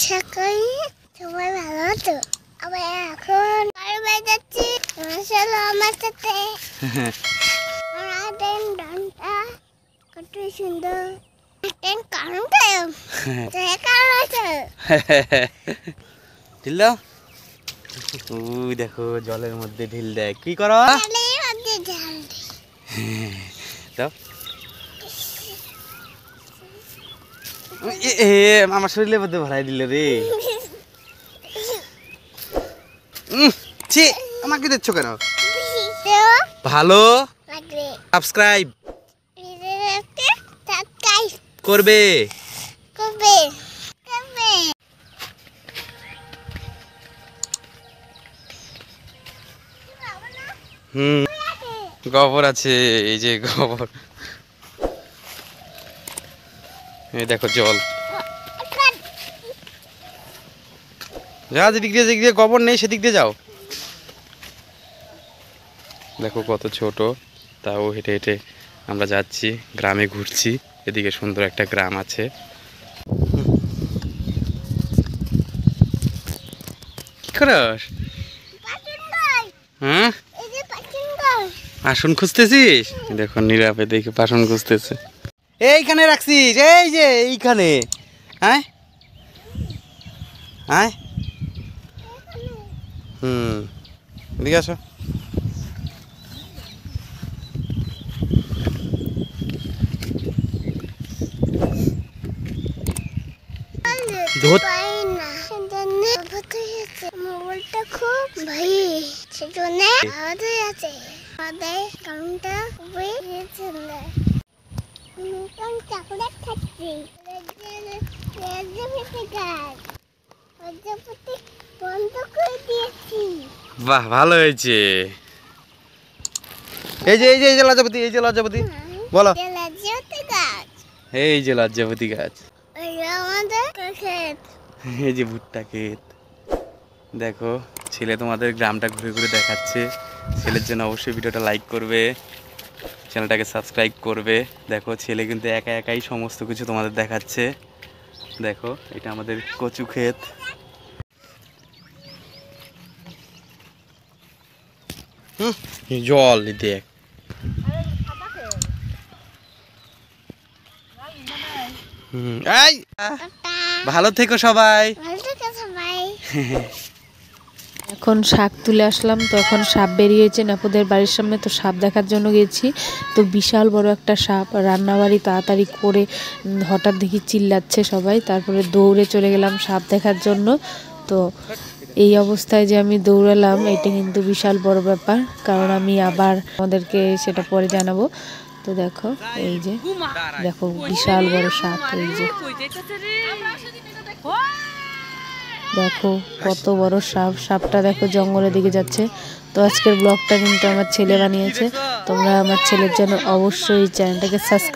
সকালে সবাই ভালো আছো? আবার এখন বাড়ি যাচ্ছি আমার সাথে। ডানটা কত সুন্দর কারণটা ঢিল দাও। ওই দেখো জলের মধ্যে ঢিল দেয়। কি করো? দাও। আমার শরীরের মধ্যে ভরাই দিল রে। আমাকে দিচ্ছ কেন? ভালো সাবস্ক্রাইব করবে। গোবর আছে, এই যে গোবর। এই দেখো জল। যা যেদিক দিয়ে গোবর নেই সেদিক দিয়ে যাও। দেখো কত ছোট, তাও হেঁটে হেঁটে আমরা যাচ্ছি, গ্রামে ঘুরছি। এদিকে সুন্দর একটা গ্রাম আছে। কি করস? হ্যাঁ, আসন খুঁজতেছিস? দেখো নীরবে দেখে বাসন খুঁজতেছে। এইখানে রাখছিস? এই যে এইখানে। হ্যাঁ হ্যাঁ, এদিকে আসো। মোবাইলটা খুব ভাই সেজন্য আওয়াজ হয়ে আছে। আমাদের কারণটা খুবই চাকরি খাচ্ছি। বন্ধ করে দিয়েছি। বাহ, ভালো হয়েছে। এই যে লজ্জাপতি, এই যে লজ্জাপতি বলো। এই যে লজ্জাপতি গাছ। এই যে ভুট্টা ক্ষেত। দেখো ছেলে তোমাদের গ্রামটা ঘুরে ঘুরে দেখাচ্ছে। ছেলের জন্য অবশ্যই ভিডিওটা লাইক করবে, চ্যানেলটাকে সাবস্ক্রাইব করবে। দেখো ছেলে কিন্তু একা একাই সমস্ত কিছু তোমাদের দেখাচ্ছে। দেখো এটা আমাদের কচু ক্ষেত। জল দেখ। ভালো থেকো সবাই। এখন শাক তুলে আসলাম, তো এখন সাপ বেরিয়েছে নাপুদের বাড়ির সামনে, তো সাপ দেখার জন্য গেছি। তো বিশাল বড় একটা সাপ, রান্নাবাড়ি তাড়াতাড়ি করে হঠাৎ দেখি চিল্লাচ্ছে সবাই, তারপরে দৌড়ে চলে গেলাম সাপ দেখার জন্য। তো এই অবস্থায় যে আমি দৌড়ালাম এটা কিন্তু বিশাল বড় ব্যাপার, কারণ আমি আবার আমাদেরকে সেটা পরে জানাবো। তো দেখো এই যে দেখো বিশাল বড় সাপ, এই যে দেখো কত বড় সাপ। সাপটা দেখো জঙ্গলের দিকে যাচ্ছে। তো আজকের ব্লগটা কিন্তু আমার ছেলে বানিয়েছে। তোমরা আমার ছেলের জন্য অবশ্যই চ্যানেলটাকে সাবস্ক্রাইব